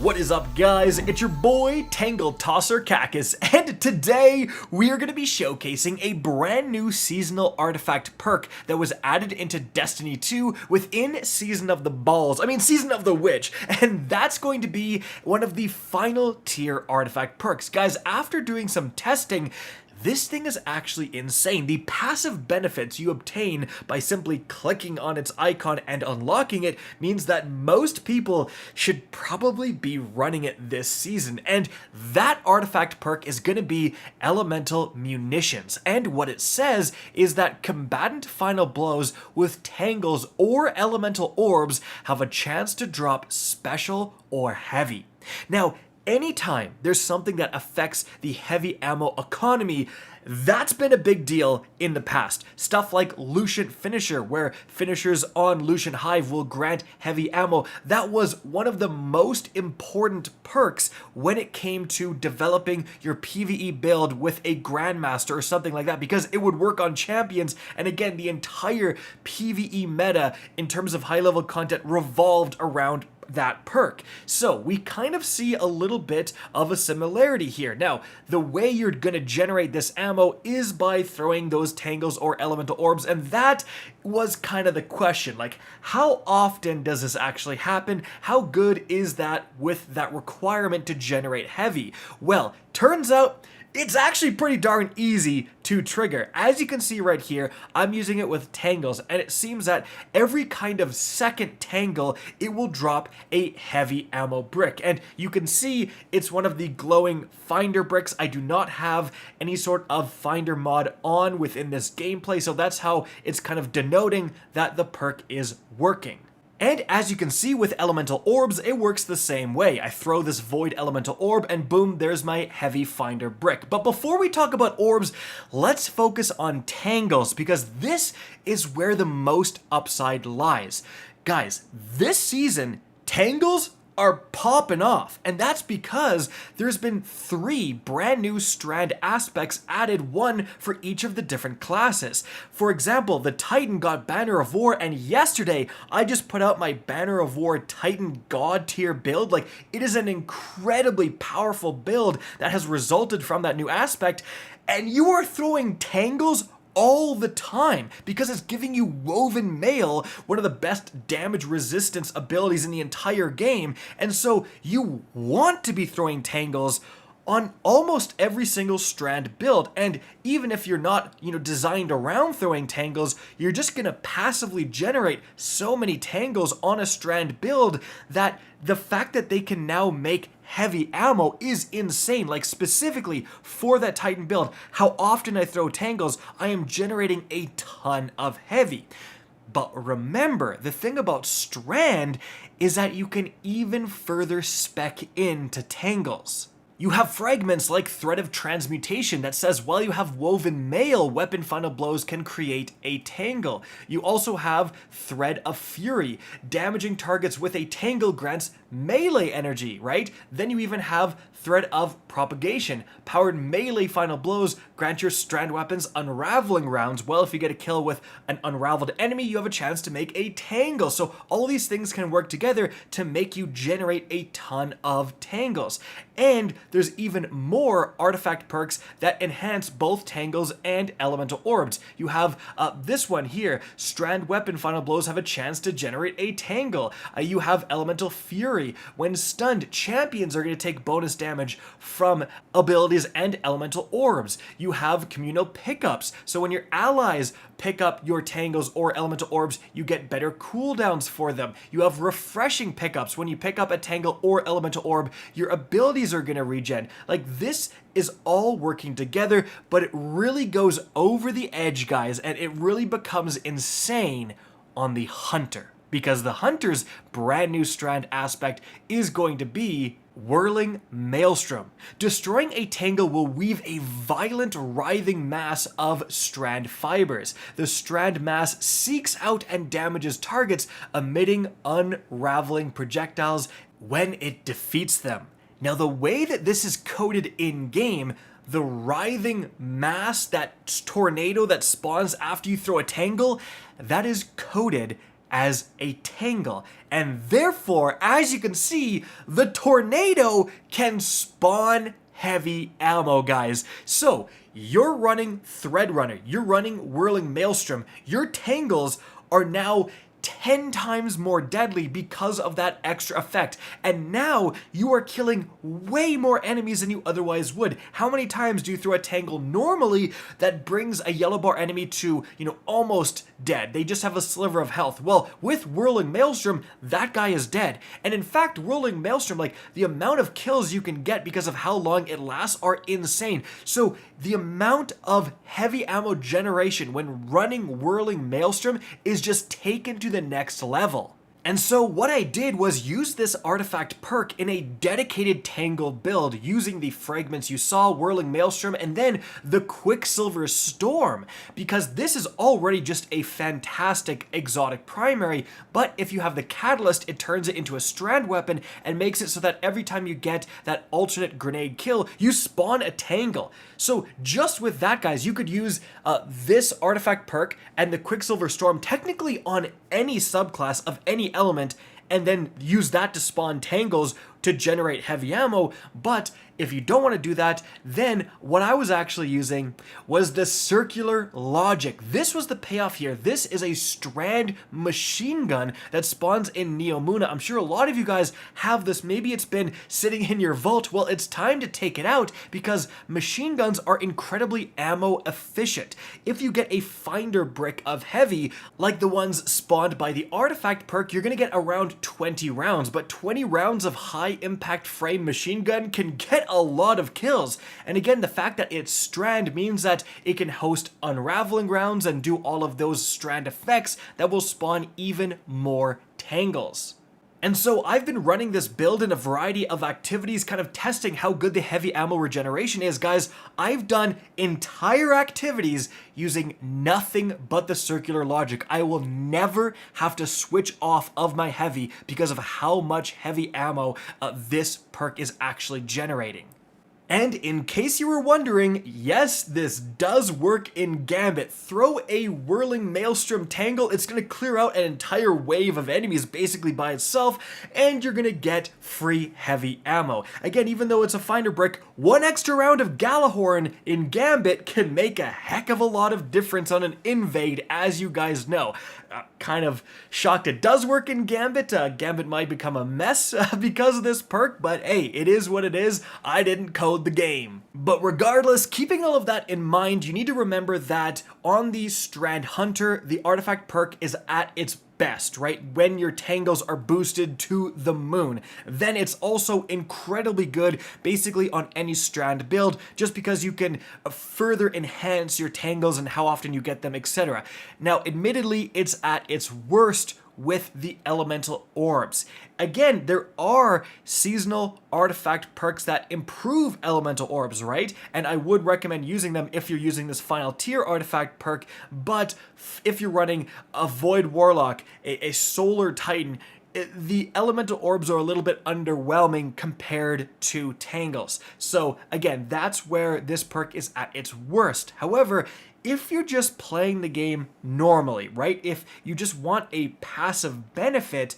What is up, guys? It's your boy Tangle Tosser Cactus, and today we are going to be showcasing a brand new seasonal artifact perk that was added into Destiny 2 within Season of the Season of the Witch, and that's going to be one of the final tier artifact perks. Guys, after doing some testing, this thing is actually insane. The passive benefits you obtain by simply clicking on its icon and unlocking it means that most people should probably be running it this season. And that artifact perk is going to be Elemental Munitions. And what it says is that combatant final blows with tangles or elemental orbs have a chance to drop special or heavy. Now, anytime there's something that affects the heavy ammo economy, that's been a big deal in the past. Stuff like Lucian Finisher, where finishers on Lucian Hive will grant heavy ammo. That was one of the most important perks when it came to developing your PvE build with a Grandmaster or something like that, because it would work on champions, and again, the entire PvE meta in terms of high-level content revolved around that perk. So we kind of see a little bit of a similarity here. Now, the way you're going to generate this ammo is by throwing those tangles or elemental orbs, and that was kind of the question. Like, how often does this actually happen? How good is that with that requirement to generate heavy? Well, turns out it's actually pretty darn easy to trigger. As you can see right here, I'm using it with tangles, and it seems that every kind of second tangle, it will drop a heavy ammo brick. And you can see it's one of the glowing finder bricks. I do not have any sort of finder mod on within this gameplay, so that's how it's kind of denoting that the perk is working. And as you can see with elemental orbs, it works the same way. I throw this void elemental orb and boom, there's my heavy finder brick. But before we talk about orbs, let's focus on tangles, because this is where the most upside lies. Guys, this season, tangles are popping off, and that's because there's been 3 brand new Strand Aspects added, one for each of the different classes. For example, the Titan got Banner of War, and yesterday I just put out my Banner of War Titan God tier build. Like, it is an incredibly powerful build that has resulted from that new aspect, and you are throwing tangles all the time because it's giving you Woven Mail, one of the best damage resistance abilities in the entire game, and so you want to be throwing tangles on almost every single Strand build. And even if you're not, designed around throwing tangles, you're just gonna passively generate so many tangles on a Strand build that the fact that they can now make heavy ammo is insane. Like, specifically for that Titan build, how often I throw tangles, I am generating a ton of heavy. But remember, the thing about Strand is that you can even further spec into tangles. You have fragments like Thread of Transmutation that says while you have Woven Mail, weapon final blows can create a tangle. You also have Thread of Fury. Damaging targets with a tangle grants melee energy, right? Then you even have Thread of Propagation. Powered melee final blows grant your strand weapons unraveling rounds. Well, if you get a kill with an unraveled enemy, you have a chance to make a tangle. So all these things can work together to make you generate a ton of tangles. And there's even more artifact perks that enhance both tangles and elemental orbs. You have this one here. Strand weapon final blows have a chance to generate a tangle. You have Elemental Fury. When stunned, champions are going to take bonus damage from abilities and elemental orbs. You have communal pickups. So when your allies pick up your tangles or elemental orbs, you get better cooldowns for them. You have refreshing pickups. When you pick up a tangle or elemental orb, your abilities are going to regen. Like, this is all working together, but it really goes over the edge, guys, and it really becomes insane on the Hunter, because the Hunter's brand new Strand aspect is going to be Whirling Maelstrom. Destroying a tangle will weave a violent writhing mass of strand fibers. The strand mass seeks out and damages targets, emitting unraveling projectiles when it defeats them. Now, the way that this is coded in-game, the writhing mass, that tornado that spawns after you throw a tangle, that is coded as a tangle. And therefore, as you can see, the tornado can spawn heavy ammo, guys. So you're running Threadrunner, you're running Whirling Maelstrom, your tangles are now 10 times more deadly because of that extra effect. And now you are killing way more enemies than you otherwise would. How many times do you throw a tangle normally that brings a yellow bar enemy to, almost dead? They just have a sliver of health. Well, with Whirling Maelstrom, that guy is dead. And in fact, Whirling Maelstrom, like the amount of kills you can get because of how long it lasts are insane. So the amount of heavy ammo generation when running Whirling Maelstrom is just taken to the next level. And so what I did was use this artifact perk in a dedicated tangle build using the fragments you saw, Whirling Maelstrom, and then the Quicksilver Storm, because this is already just a fantastic exotic primary, but if you have the catalyst, it turns it into a strand weapon and makes it so that every time you get that alternate grenade kill, you spawn a tangle. So just with that, guys, you could use this artifact perk and the Quicksilver Storm technically on any subclass of any element, and then use that to spawn tangles to generate heavy ammo. But if you don't want to do that, then what I was actually using was the circular logic. This was the payoff here. This is a Strand machine gun that spawns in Neomuna. I'm sure a lot of you guys have this. Maybe it's been sitting in your vault. Well, it's time to take it out because machine guns are incredibly ammo efficient. If you get a finder brick of heavy, like the ones spawned by the artifact perk, you're going to get around 20 rounds, but 20 rounds of high impact frame machine gun can get a lot of kills. And again, the fact that it's Strand means that it can host unraveling rounds and do all of those Strand effects that will spawn even more tangles. And so I've been running this build in a variety of activities, kind of testing how good the heavy ammo regeneration is. Guys, I've done entire activities using nothing but the circular logic. I will never have to switch off of my heavy because of how much heavy ammo this perk is actually generating. And in case you were wondering, yes, this does work in Gambit. Throw a Whirling Maelstrom tangle, it's going to clear out an entire wave of enemies basically by itself, and you're going to get free heavy ammo. Again, even though it's a finder brick, one extra round of Galahorn in Gambit can make a heck of a lot of difference on an invade, as you guys know. Kind of shocked it does work in Gambit. Gambit might become a mess because of this perk, but hey, it is what it is. I didn't code the game. But regardless, keeping all of that in mind, you need to remember that on the Strand Hunter, the artifact perk is at its best, right? When your tangles are boosted to the moon. Then it's also incredibly good basically on any Strand build, just because you can further enhance your tangles and how often you get them, etc. Now, admittedly, it's at its worst with the elemental orbs. Again, there are seasonal artifact perks that improve elemental orbs, right? And I would recommend using them if you're using this final tier artifact perk, but if you're running a Void Warlock, a Solar Titan, the elemental orbs are a little bit underwhelming compared to tangles. So again, that's where this perk is at its worst. However, if you're just playing the game normally, right? If you just want a passive benefit,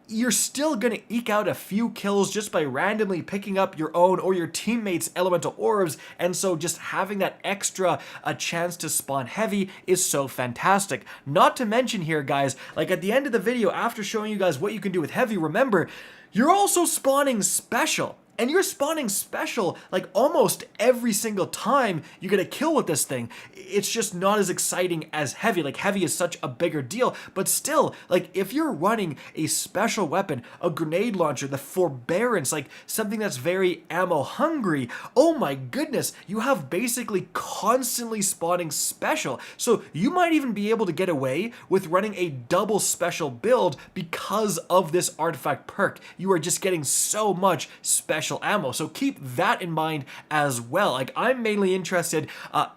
you're still going to eke out a few kills just by randomly picking up your own or your teammates' elemental orbs, and so just having that extra chance to spawn heavy is so fantastic. Not to mention here, guys, like at the end of the video, after showing you guys what you can do with heavy, remember, you're also spawning special. And you're spawning special like almost every single time you get a kill with this thing. It's just not as exciting as heavy. Like heavy is such a bigger deal, but still, like if you're running a special weapon, a grenade launcher, the forbearance, like something that's very ammo hungry, oh my goodness, you have basically constantly spawning special. So you might even be able to get away with running a double special build because of this artifact perk. You are just getting so much special ammo, so keep that in mind as well. Like I'm mainly interested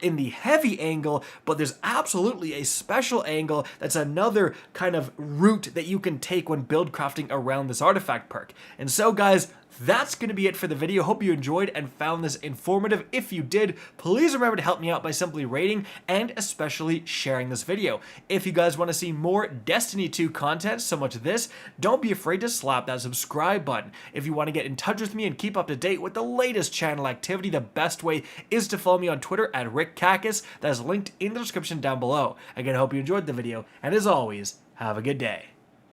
in the heavy angle, but there's absolutely a special angle that's another kind of route that you can take when build crafting around this artifact perk. And so guys, that's going to be it for the video. Hope you enjoyed and found this informative. If you did, please remember to help me out by simply rating and especially sharing this video. If you guys want to see more Destiny 2 content similar to this, don't be afraid to slap that subscribe button. If you want to get in touch with me and keep up to date with the latest channel activity, the best way is to follow me on Twitter at RickCacus. That is linked in the description down below. Again, I hope you enjoyed the video, and as always, have a good day.